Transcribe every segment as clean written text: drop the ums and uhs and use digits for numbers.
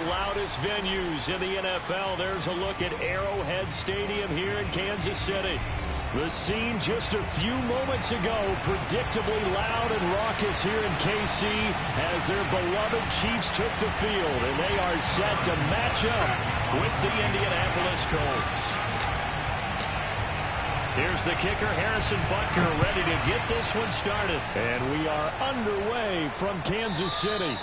loudest venues in the NFL. There's a look at Arrowhead Stadium here in Kansas City. The scene just a few moments ago, predictably loud and raucous here in KC as their beloved Chiefs took the field, and they are set to match up with the Indianapolis Colts. Here's the kicker, Harrison Butker, ready to get this one started. And we are underway from Kansas City.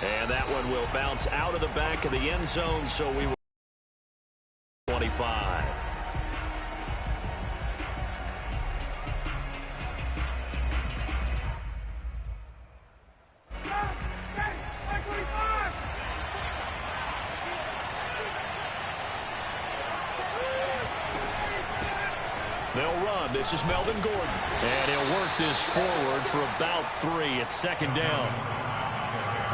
And that one will bounce out of the back of the end zone, so we will 25. They'll run. This is Melvin Gordon. And he'll work this forward for about 3. It's second down.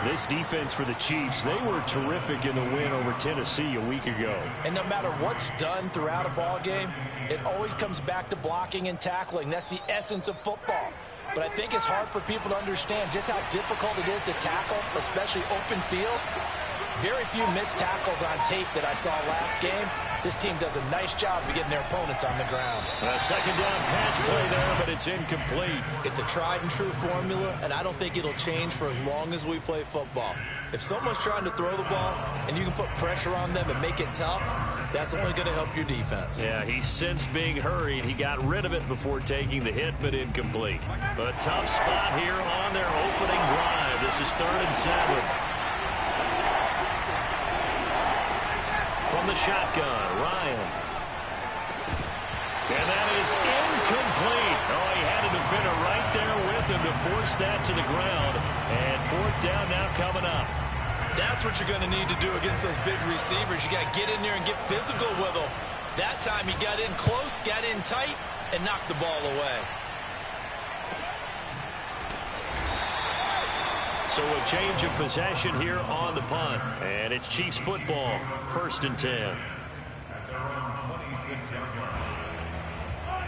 This defense for the Chiefs, they were terrific in the win over Tennessee a week ago. And no matter what's done throughout a ball game, it always comes back to blocking and tackling. That's the essence of football. But I think it's hard for people to understand just how difficult it is to tackle, especially open field. Very few missed tackles on tape that I saw last game. This team does a nice job of getting their opponents on the ground. A second down pass play there, but it's incomplete. It's a tried and true formula, and I don't think it'll change for as long as we play football. If someone's trying to throw the ball and you can put pressure on them and make it tough, that's only going to help your defense. Yeah, he's since being hurried. He got rid of it before taking the hit, but incomplete. A tough spot here on their opening drive. This is 3rd and 7. From the shotgun, Ryan. And that is incomplete. Oh, he had a defender right there with him to force that to the ground. And 4th down now coming up. That's what you're going to need to do against those big receivers. You got to get in there and get physical with them. That time he got in close, got in tight, and knocked the ball away. So a change of possession here on the punt. And it's Chiefs football, 1st and 10.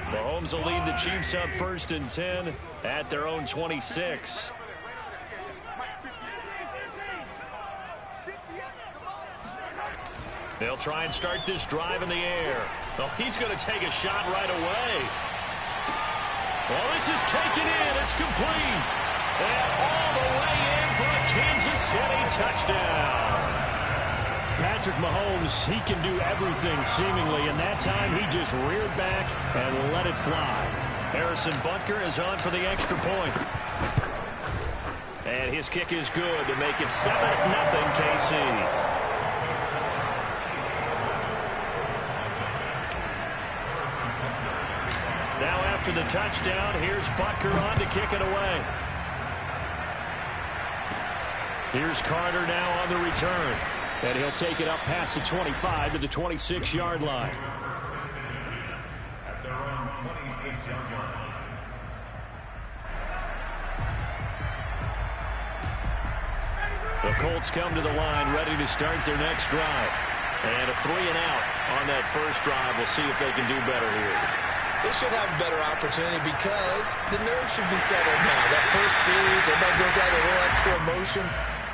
Mahomes will lead the Chiefs up 1st and 10 at their own 26. They'll try and start this drive in the air. Oh, he's going to take a shot right away. Well, this is taken in. It's complete. And all the way in for a Kansas City touchdown. Patrick Mahomes, he can do everything seemingly, and that time he just reared back and let it fly. Harrison Butker is on for the extra point. And his kick is good to make it 7-0 KC. Now after the touchdown, here's Butker on to kick it away. Here's Carter now on the return. And he'll take it up past the 25 to the 26-yard line. At their own 26-yard line. The Colts come to the line ready to start their next drive. And a 3-and-out on that first drive. We'll see if they can do better here. They should have a better opportunity because the nerves should be settled now. That first series, everybody goes out a little extra emotion.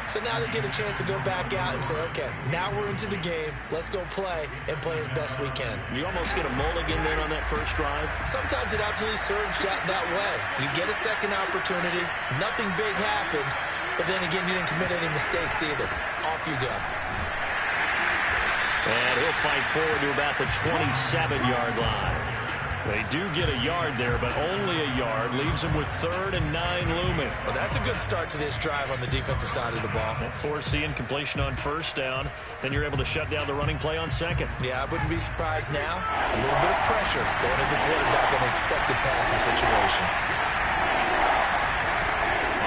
So now they get a chance to go back out and say, okay, now we're into the game. Let's go play and play as best we can. You almost get a mulligan then on that first drive? Sometimes it absolutely serves that way. You get a second opportunity. Nothing big happened. But then again, you didn't commit any mistakes either. Off you go. And he'll fight forward to about the 27-yard line. They do get a yard there, but only a yard. Leaves them with 3rd and 9 looming. Well, that's a good start to this drive on the defensive side of the ball. Forcing completion on first down. Then you're able to shut down the running play on second. Yeah, I wouldn't be surprised now. A little bit of pressure going into the quarterback in an expected passing situation.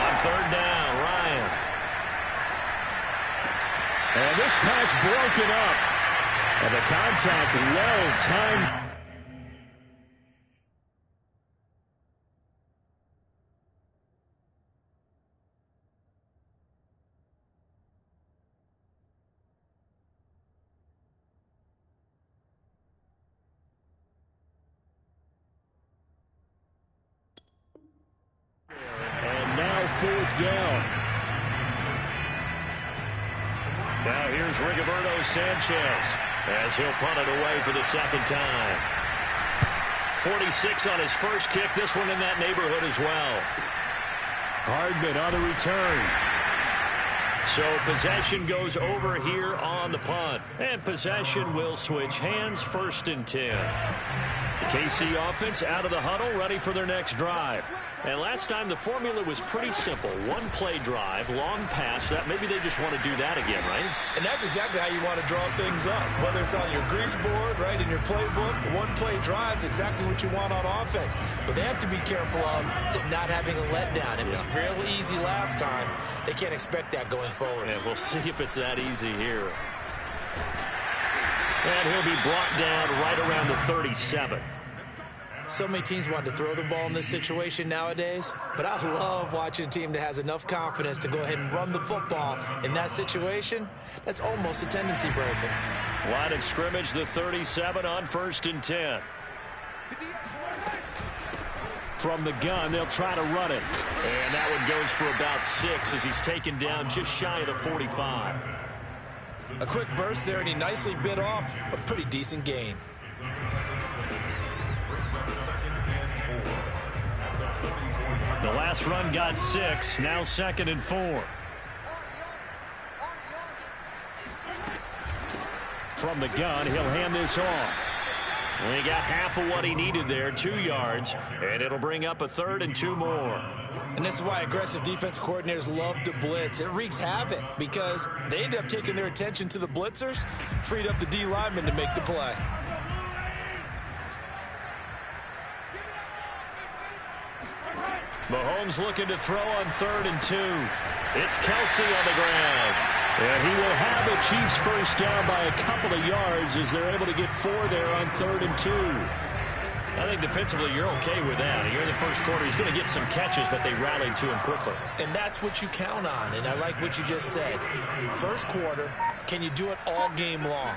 On 3rd down, Ryan. And this pass broken up. And the contact well-timed. And now 4th down. Now here's Rigoberto Sanchez as he'll punt it away for the second time. 46 on his first kick. This one in that neighborhood as well. Hardman on the return. So possession goes over here on the punt. And possession will switch hands, 1st and 10. The KC offense out of the huddle, ready for their next drive. And last time the formula was pretty simple. One-play drive, long pass. That maybe they just want to do that again, right? And that's exactly how you want to draw things up. Whether it's on your grease board, right, in your playbook, one-play drive is exactly what you want on offense. What they have to be careful of is not having a letdown. It was real easy last time. They can't expect that going forward. And we'll see if it's that easy here. And he'll be brought down right around the 37. So many teams want to throw the ball in this situation nowadays, but I love watching a team that has enough confidence to go ahead and run the football in that situation. That's almost a tendency breaker. Line of scrimmage, the 37 on 1st and 10. From the gun, they'll try to run it. And that one goes for about 6 as he's taken down just shy of the 45. A quick burst there, and he nicely bit off a pretty decent gain. The last run got 6, now 2nd and 4. From the gun, he'll hand this off. And he got half of what he needed there, 2 yards, and it'll bring up a 3rd and 2 more. And this is why aggressive defensive coordinators love to blitz. It wreaks havoc because they end up taking their attention to the blitzers, freed up the D lineman to make the play. Mahomes looking to throw on 3rd and 2. It's Kelsey on the ground. And he will have the Chiefs first down by a couple of yards as they're able to get 4 there on 3rd and 2. I think defensively you're okay with that. Here in the first quarter, he's going to get some catches, but they rallied to him quickly. And that's what you count on, and I like what you just said. First quarter, can you do it all game long?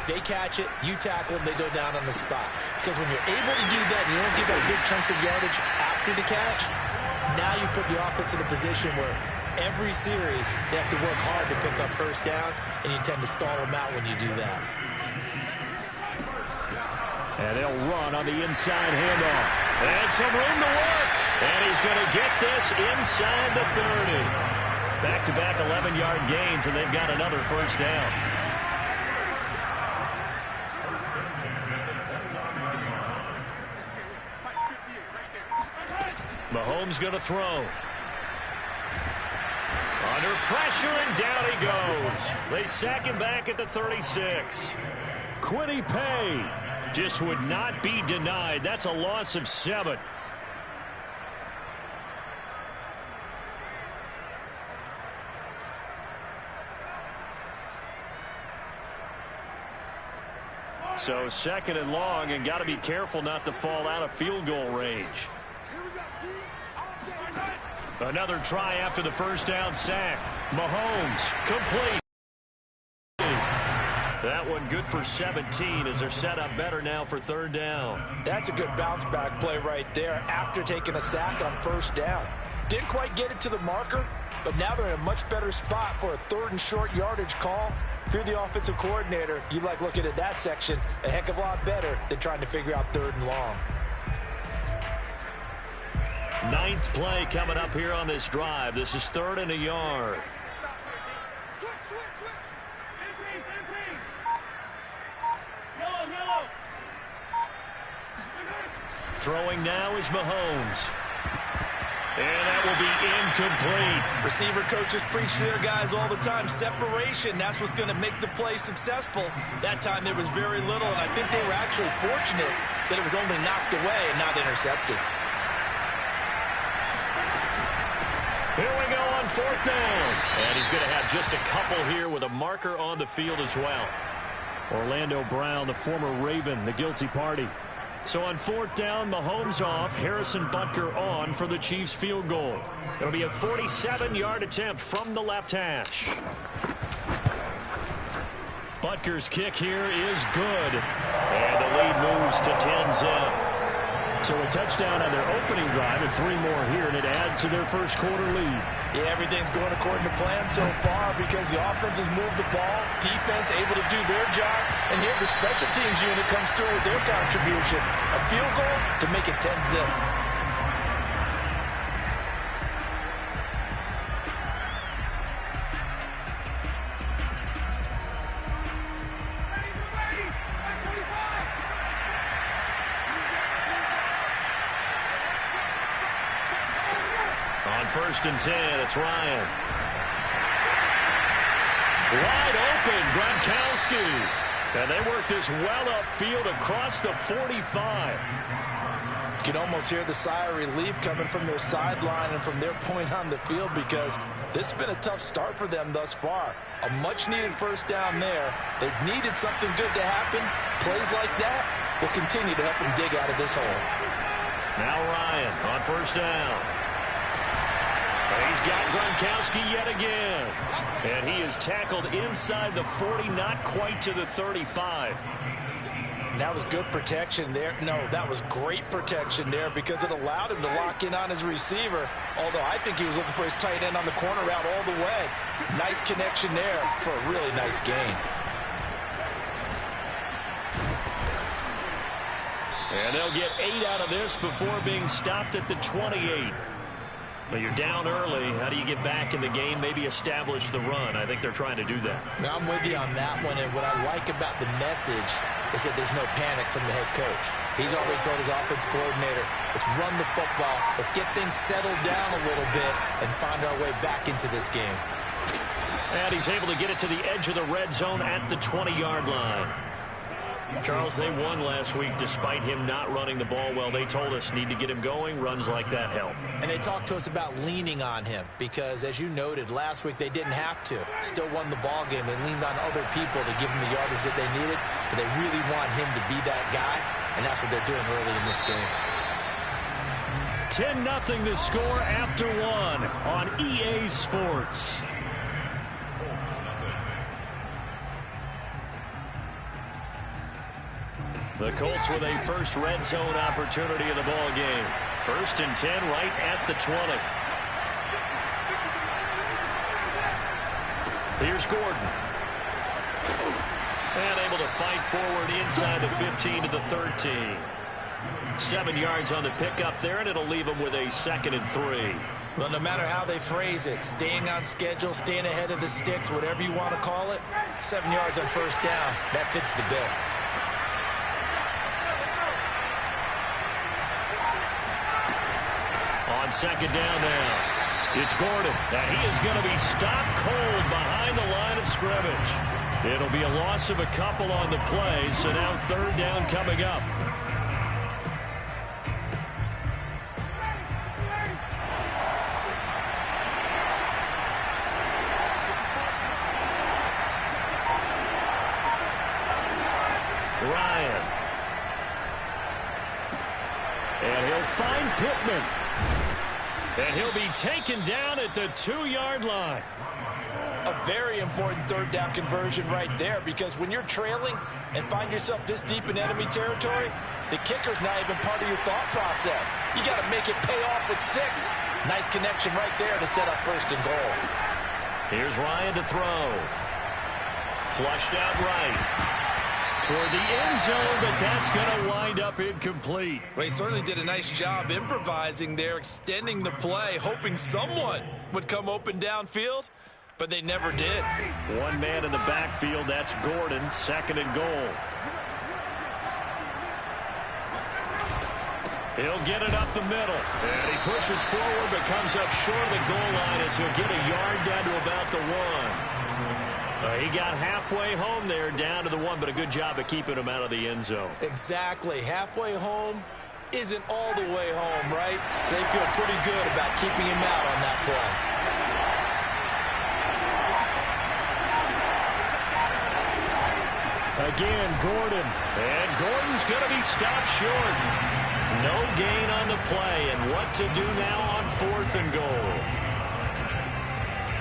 They catch it, you tackle them, they go down on the spot. Because when you're able to do that, and you don't give up big chunks of yardage after the catch, now you put the offense in a position where every series they have to work hard to pick up first downs, and you tend to stall them out when you do that. And they'll run on the inside handoff. And some room to work. And he's going to get this inside the 30. Back-to-back 11-yard gains, and they've got another first down. Mahomes going to throw. Under pressure, and down he goes. They sack him back at the 36. Quiddy Pay just would not be denied. That's a loss of 7. So 2nd and long, and got to be careful not to fall out of field goal range. Another try after the first down sack. Mahomes complete. That one good for 17 as they're set up better now for 3rd down. That's a good bounce back play right there after taking a sack on first down. Didn't quite get it to the marker, but now they're in a much better spot for a 3rd and short yardage call. If you're the offensive coordinator, you like looking at that section a heck of a lot better than trying to figure out 3rd and long. 9th play coming up here on this drive. This is 3rd and a yard. Throwing now is Mahomes. And that will be incomplete. Receiver coaches preach to their guys all the time. Separation, that's what's going to make the play successful. That time there was very little, and I think they were actually fortunate that it was only knocked away and not intercepted. Here we go on 4th down. And he's going to have just a couple here with a marker on the field as well. Orlando Brown, the former Raven, the guilty party. So on 4th down, Mahomes off, Harrison Butker on for the Chiefs field goal. It'll be a 47-yard attempt from the left hash. Butker's kick here is good. And the lead moves to 10-zip. So a touchdown on their opening drive and 3 more here, and it adds to their first quarter lead. Yeah, everything's going according to plan so far because the offense has moved the ball, defense able to do their job, and here the special teams unit comes through with their contribution. A field goal to make it 10-zip. On 1st and 10, it's Ryan. Wide open, Gronkowski. And they work this well upfield across the 45. You can almost hear the sigh of relief coming from their sideline and from their point on the field because this has been a tough start for them thus far. A much-needed first down there. They've needed something good to happen. Plays like that will continue to help them dig out of this hole. Now Ryan on 1st down. He's got Gronkowski yet again. And he is tackled inside the 40, not quite to the 35. And that was good protection there. No, that was great protection there because it allowed him to lock in on his receiver. Although I think he was looking for his tight end on the corner route all the way. Nice connection there for a really nice gain. And they'll get 8 out of this before being stopped at the 28. But you're down early. How do you get back in the game? Maybe establish the run. I think they're trying to do that. Now I'm with you on that one. And what I like about the message is that there's no panic from the head coach. He's already told his offense coordinator, let's run the football. Let's get things settled down a little bit and find our way back into this game. And he's able to get it to the edge of the red zone at the 20-yard line. Charles, they won last week despite him not running the ball well. They told us need to get him going. Runs like that help. And they talked to us about leaning on him because, as you noted, last week they didn't have to. Still won the ball game. They leaned on other people to give him the yardage that they needed, but they really want him to be that guy, and that's what they're doing early in this game. 10-0 the score after 1 on EA Sports. The Colts with a first red zone opportunity in the ball game. 1st and 10 right at the 20. Here's Gordon. And able to fight forward inside the 15 to the 13. 7 yards on the pickup there, and it'll leave them with a 2nd and 3. Well, no matter how they phrase it, staying on schedule, staying ahead of the sticks, whatever you want to call it, 7 yards on 1st down, that fits the bill. On 2nd down now, it's Gordon, and he is going to be stopped cold behind the line of scrimmage. It'll be a loss of a couple on the play, so now 3rd down coming up. Ryan. And he'll find Pittman. And he'll be taken down at the 2-yard line. A very important 3rd down conversion right there because when you're trailing and find yourself this deep in enemy territory, the kicker's not even part of your thought process. You got to make it pay off with 6. Nice connection right there to set up 1st and goal. Here's Ryan to throw. Flushed out right. Toward the end zone, but that's going to wind up incomplete. Well, he certainly did a nice job improvising there, extending the play, hoping someone would come open downfield, but they never did. 1 man in the backfield, that's Gordon, 2nd and goal. He'll get it up the middle, and he pushes forward, but comes up short of the goal line as he'll get a yard down to about the 1. He got halfway home there, down to the 1, but a good job of keeping him out of the end zone. Exactly. Halfway home isn't all the way home, right? So they feel pretty good about keeping him out on that play. Again, Gordon. And Gordon's going to be stopped short. No gain on the play, and what to do now on 4th and goal.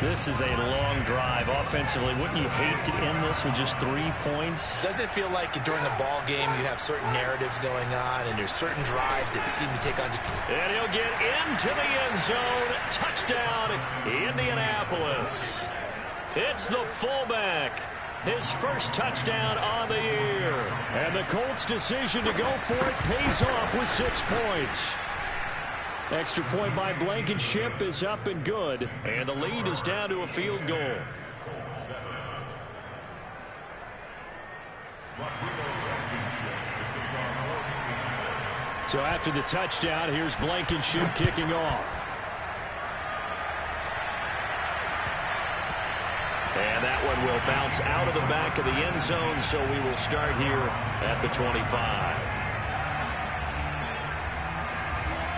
This is a long drive. Offensively, wouldn't you hate to end this with just 3 points? Doesn't it feel like during the ball game you have certain narratives going on and there's certain drives that seem to take on just... And he'll get into the end zone. Touchdown, Indianapolis. It's the fullback. His first touchdown on the year. And the Colts' decision to go for it pays off with 6 points. Extra point by Blankenship is up and good. And the lead is down to a field goal. So after the touchdown, here's Blankenship kicking off. And that one will bounce out of the back of the end zone, so we will start here at the 25.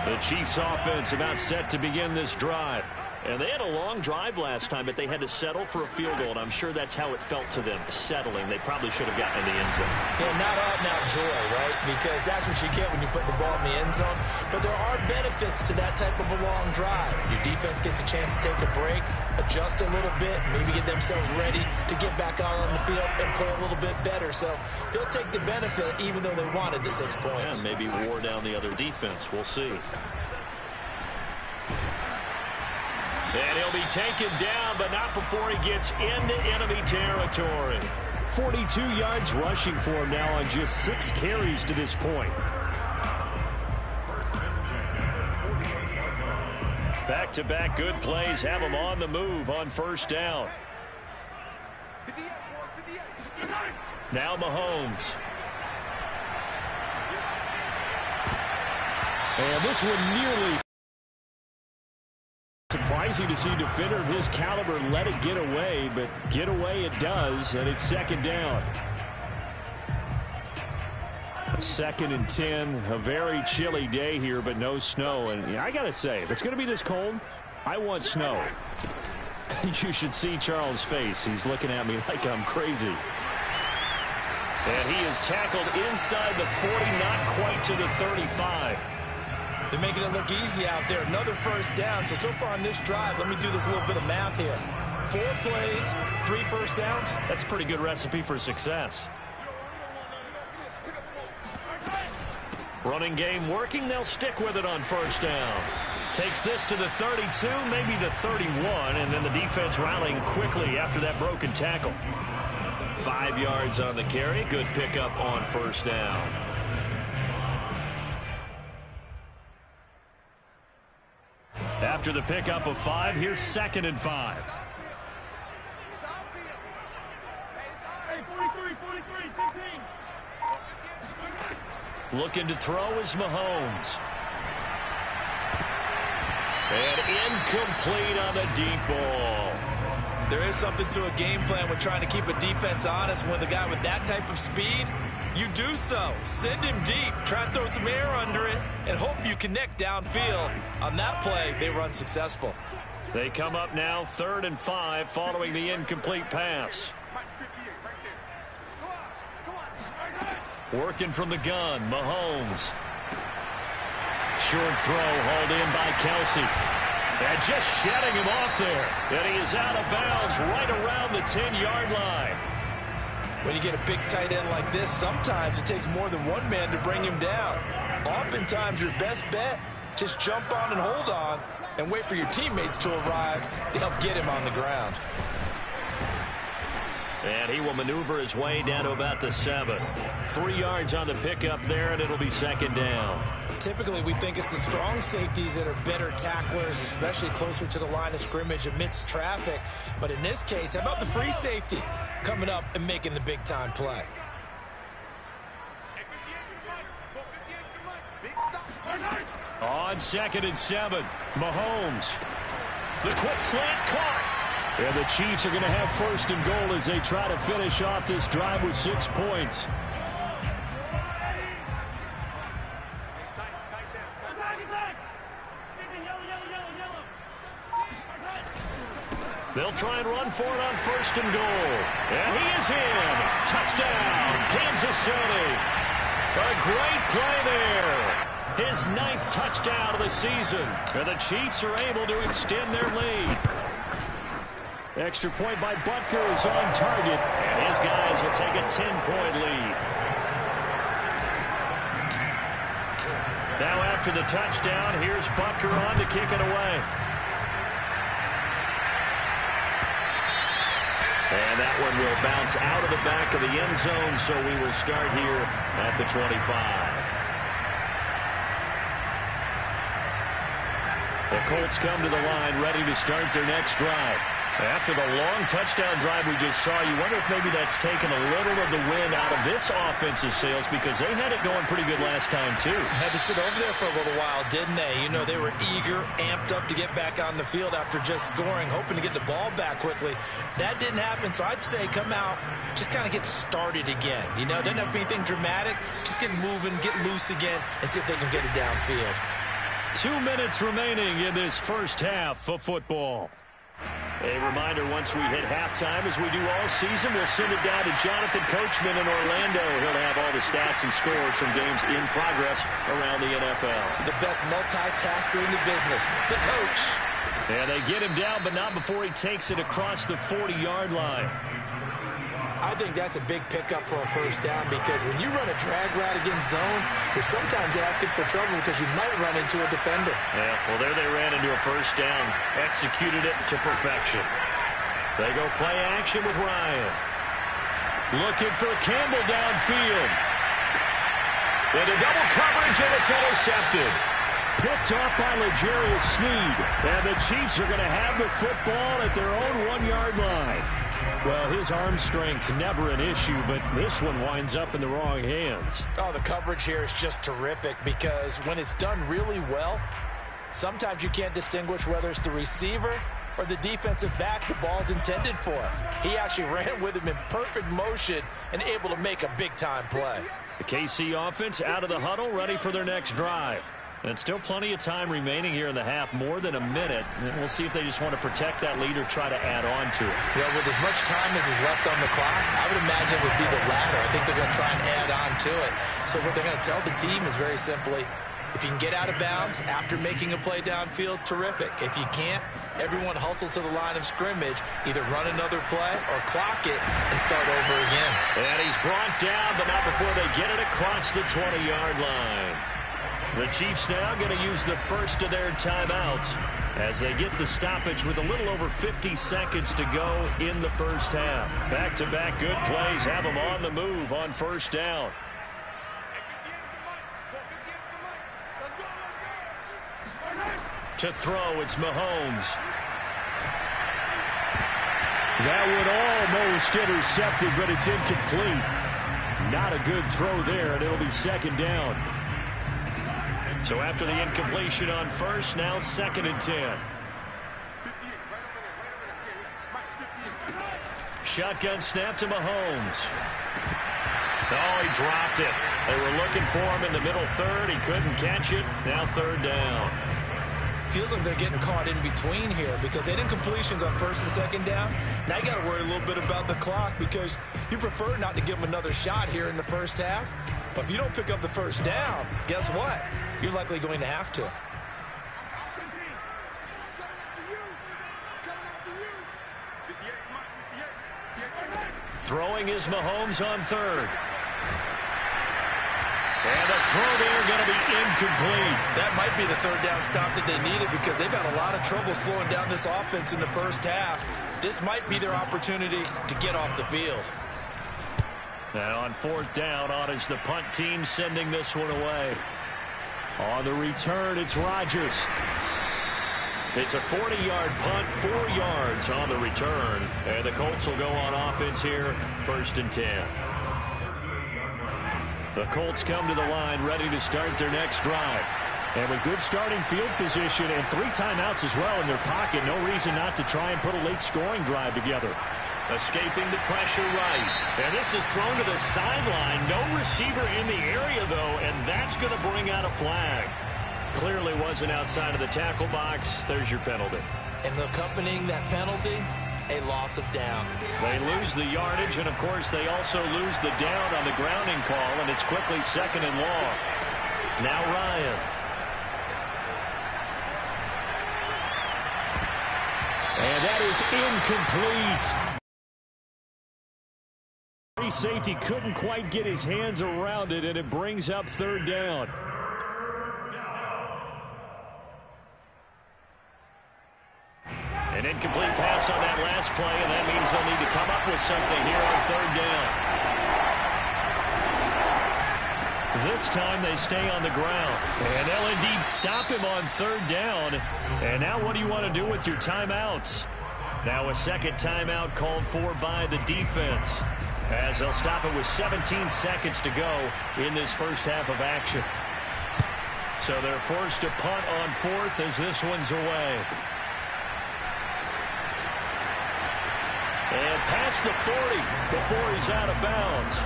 The Chiefs offense about set to begin this drive. And they had a long drive last time, but they had to settle for a field goal, and I'm sure that's how it felt to them, settling. They probably should have gotten in the end zone. Yeah, not out-and-out joy, right? Because that's what you get when you put the ball in the end zone. But there are benefits to that type of a long drive. Your defense gets a chance to take a break, adjust a little bit, maybe get themselves ready to get back out on the field and play a little bit better. So they'll take the benefit even though they wanted the 6 points. Yeah, maybe wore down the other defense. We'll see. And he'll be taken down, but not before he gets into enemy territory. 42 yards rushing for him now on just 6 carries to this point. Back-to-back good plays have him on the move on first down. Now Mahomes. And this one nearly... Surprising to see a defender of his caliber let it get away, but get away it does, and it's second down. A 2nd and 10, a very chilly day here, but no snow. And yeah, I got to say, if it's going to be this cold, I want snow. You should see Charles' face. He's looking at me like I'm crazy. And he is tackled inside the 40, not quite to the 35. They're making it look easy out there. Another first down. So far on this drive, let me do this little bit of math here. 4 plays, 3 first downs. That's a pretty good recipe for success. Running game working. They'll stick with it on first down. Takes this to the 32, maybe the 31, and then the defense rallying quickly after that broken tackle. 5 yards on the carry. Good pickup on first down. After the pickup of 5, here's 2nd and 5. Looking to throw is Mahomes. And incomplete on the deep ball. There is something to a game plan with trying to keep a defense honest. With a guy with that type of speed, you do so. Send him deep. Try and throw some air under it and hope you connect downfield. On that play, they run successful. They come up now 3rd and 5 following the incomplete pass. Working from the gun, Mahomes. Short throw hauled in by Kelsey. And just shedding him off there. And he is out of bounds right around the 10-yard line. When you get a big tight end like this, sometimes it takes more than one man to bring him down. Oftentimes, your best bet, just jump on and hold on and wait for your teammates to arrive to help get him on the ground. And he will maneuver his way down to about the 7. 3 yards on the pickup there, and it'll be 2nd down. Typically, we think it's the strong safeties that are better tacklers, especially closer to the line of scrimmage amidst traffic. But in this case, how about the free safety coming up and making the big-time play? On 2nd and 7, Mahomes. The quick slant caught. And the Chiefs are going to have 1st and goal as they try to finish off this drive with 6 points. They'll try and run for it on 1st and goal. And he is in. Touchdown, Kansas City. A great play there. His 9th touchdown of the season. And the Chiefs are able to extend their lead. Extra point by Butker is on target, and his guys will take a 10-point lead. Now after the touchdown, here's Butker on to kick it away. And that one will bounce out of the back of the end zone, so we will start here at the 25. The Colts come to the line ready to start their next drive. After the long touchdown drive we just saw, you wonder if maybe that's taken a little of the wind out of this offensive sails, because they had it going pretty good last time too. Had to sit over there for a little while, didn't they? You know, they were eager, amped up to get back on the field after just scoring, hoping to get the ball back quickly. That didn't happen, so I'd say come out, just kind of get started again. You know, doesn't have to be anything dramatic. Just get moving, get loose again, and see if they can get it downfield. 2 minutes remaining in this first half of football. A reminder, once we hit halftime, as we do all season, we'll send it down to Jonathan Coachman in Orlando. He'll have all the stats and scores from games in progress around the NFL. The best multitasker in the business, the coach. And they get him down, but not before he takes it across the 40-yard line. I think that's a big pickup for a first down, because when you run a drag route against zone, you're sometimes asking for trouble because you might run into a defender. Yeah, well, there they ran into a first down. Executed it to perfection. They go play action with Ryan. Looking for Campbell downfield. Into double coverage, and it's intercepted. Picked off by L'Jarius Sneed. And the Chiefs are going to have the football at their own 1-yard line. Well, his arm strength, never an issue, but this one winds up in the wrong hands. Oh, the coverage here is just terrific, because when it's done really well, sometimes you can't distinguish whether it's the receiver or the defensive back the ball's intended for. He actually ran with him in perfect motion and able to make a big-time play. The KC offense out of the huddle, ready for their next drive. And still plenty of time remaining here in the half, more than a minute. And we'll see if they just want to protect that lead or try to add on to it. Well, with as much time as is left on the clock, I would imagine it would be the latter. I think they're going to try and add on to it. So what they're going to tell the team is very simply, if you can get out of bounds after making a play downfield, terrific. If you can't, everyone hustle to the line of scrimmage, either run another play or clock it and start over again. And he's brought down, but not before they get it across the 20-yard line. The Chiefs now going to use the first of their timeouts as they get the stoppage with a little over 50 seconds to go in the first half. Back-to-back good plays have them on the move on first down. To throw, it's Mahomes. That would almost intercepted, but it's incomplete. Not a good throw there, and it'll be second down. So after the incompletion on first, now 2nd and 10. Shotgun snap to Mahomes. Oh, he dropped it. They were looking for him in the middle third. He couldn't catch it. Now 3rd down. Feels like they're getting caught in between here, because they did completions on 1st and 2nd down. Now you got to worry a little bit about the clock, because you prefer not to give them another shot here in the first half. But if you don't pick up the first down, guess what? You're likely going to have to. Throwing is Mahomes on 3rd. And the throw there going to be incomplete. That might be the 3rd down stop that they needed, because they've had a lot of trouble slowing down this offense in the first half. This might be their opportunity to get off the field. Now on 4th down, on is the punt team sending this one away. On the return, it's Rodgers. It's a 40-yard punt, 4 yards on the return. And the Colts will go on offense here, 1st and 10. The Colts come to the line ready to start their next drive. And with good starting field position and 3 timeouts as well in their pocket, no reason not to try and put a late scoring drive together. Escaping the pressure right. And this is thrown to the sideline. No receiver in the area, though, and that's going to bring out a flag. Clearly wasn't outside of the tackle box. There's your penalty. And accompanying that penalty, a loss of down. They lose the yardage, and, of course, they also lose the down on the grounding call, and it's quickly 2nd and long. Now Ryan. And that is incomplete. Free safety couldn't quite get his hands around it, and it brings up third down. An incomplete pass on that last play, and that means they'll need to come up with something here on third down. This time they stay on the ground, and they'll indeed stop him on third down. And now what do you want to do with your timeouts? Now a second timeout called for by the defense, as they'll stop it with 17 seconds to go in this first half of action. So they're forced to punt on fourth as this one's away. And past the 40 before he's out of bounds.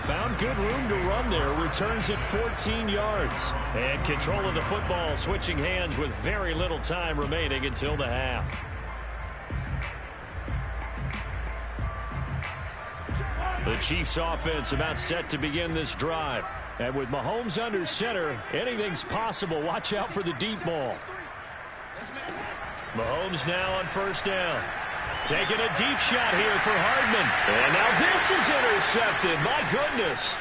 Found good room to run there. Returns it 14 yards. And control of the football switching hands with very little time remaining until the half. The Chiefs offense about set to begin this drive. And with Mahomes under center, anything's possible. Watch out for the deep ball. Mahomes now on first down. Taking a deep shot here for Hardman. And now this is intercepted. My goodness.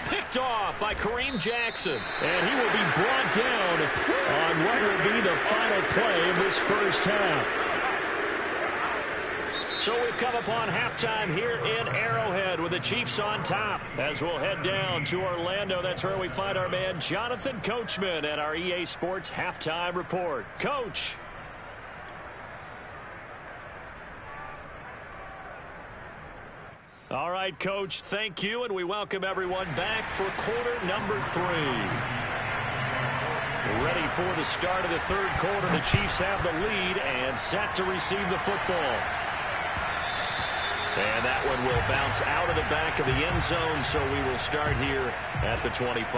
Picked off by Kareem Jackson. And he will be brought down on what will be the final play of this first half. So we've come upon halftime here in Arrowhead with the Chiefs on top. As we'll head down to Orlando, that's where we find our man Jonathan Coachman at our EA Sports Halftime Report. Coach. All right, Coach, thank you, and we welcome everyone back for quarter number 3. Ready for the start of the third quarter. The Chiefs have the lead and set to receive the football. And that one will bounce out of the back of the end zone, so we will start here at the 25.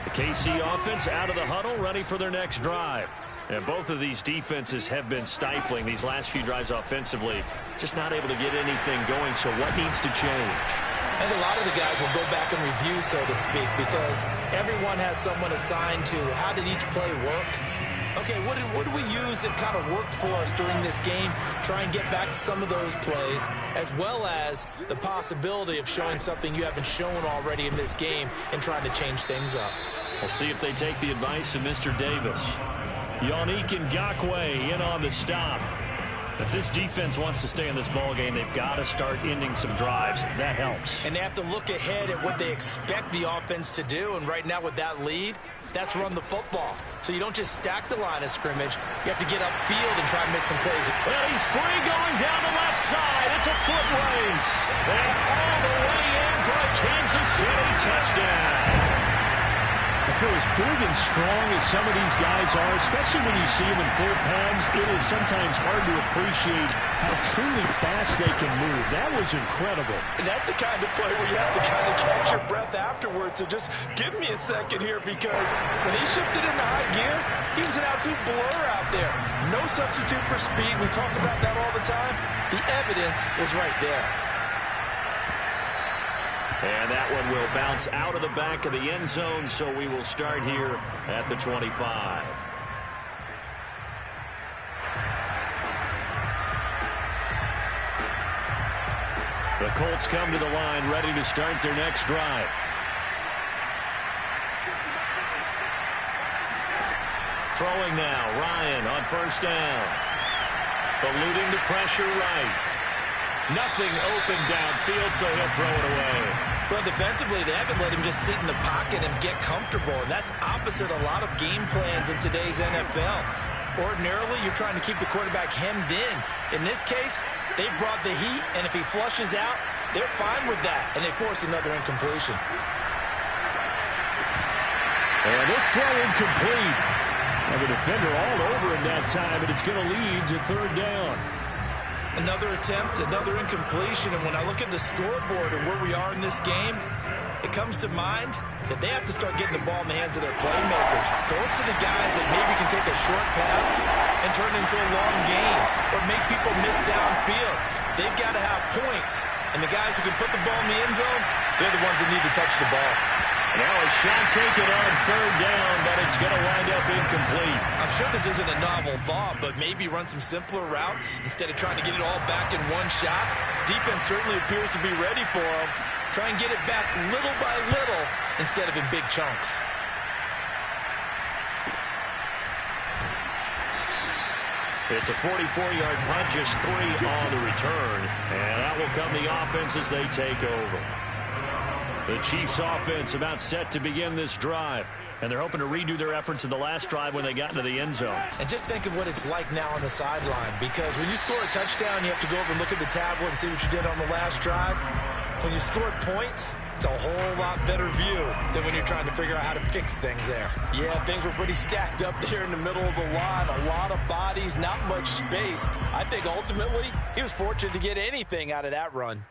The KC offense out of the huddle, ready for their next drive. And both of these defenses have been stifling these last few drives offensively. Just not able to get anything going, so what needs to change? And a lot of the guys will go back and review, so to speak, because everyone has someone assigned to how did each play work. Okay, what did we use that kind of worked for us during this game? Try and get back to some of those plays, as well as the possibility of showing something you haven't shown already in this game and trying to change things up. We'll see if they take the advice of Mr. Davis. Yannick Ngakoue in on the stop. If this defense wants to stay in this ballgame, they've got to start ending some drives. That helps. And they have to look ahead at what they expect the offense to do. And right now with that lead, that's run the football. So you don't just stack the line of scrimmage. You have to get upfield and try and make some plays. Well, he's free going down the left side. It's a foot race. And all the way in for a Kansas City touchdown. For as big and strong as some of these guys are, especially when you see them in full pads, it is sometimes hard to appreciate how truly fast they can move. That was incredible. And that's the kind of play where you have to kind of catch your breath afterwards. So just give me a second here, because when he shifted into high gear, he was an absolute blur out there. No substitute for speed. We talk about that all the time. The evidence was right there. And that one will bounce out of the back of the end zone, so we will start here at the 25. The Colts come to the line, ready to start their next drive. Throwing now, Ryan on first down. Eluding the pressure right. Nothing open downfield, so he'll throw it away. Well, defensively, they haven't let him just sit in the pocket and get comfortable, and that's opposite a lot of game plans in today's NFL. Ordinarily, you're trying to keep the quarterback hemmed in. In this case, they brought the heat, and if he flushes out, they're fine with that, and they force another incompletion. And this throw incomplete. And the defender all over him that time, and it's going to lead to third down. Another attempt, another incompletion, and when I look at the scoreboard and where we are in this game, it comes to mind that they have to start getting the ball in the hands of their playmakers. Throw it to the guys that maybe can take a short pass and turn it into a long gain or make people miss downfield. They've got to have points, and the guys who can put the ball in the end zone, they're the ones that need to touch the ball. Now a shot taken on third down, but it's going to wind up incomplete. I'm sure this isn't a novel thought, but maybe run some simpler routes instead of trying to get it all back in one shot. Defense certainly appears to be ready for him. Try and get it back little by little instead of in big chunks. It's a 44-yard punt, just 3 on the return. And out will come the offense as they take over. The Chiefs offense about set to begin this drive. And they're hoping to redo their efforts in the last drive when they got into the end zone. And just think of what it's like now on the sideline, because when you score a touchdown, you have to go over and look at the tablet and see what you did on the last drive. When you scored points, it's a whole lot better view than when you're trying to figure out how to fix things there. Yeah, things were pretty stacked up there in the middle of the line. A lot of bodies, not much space. I think ultimately he was fortunate to get anything out of that run.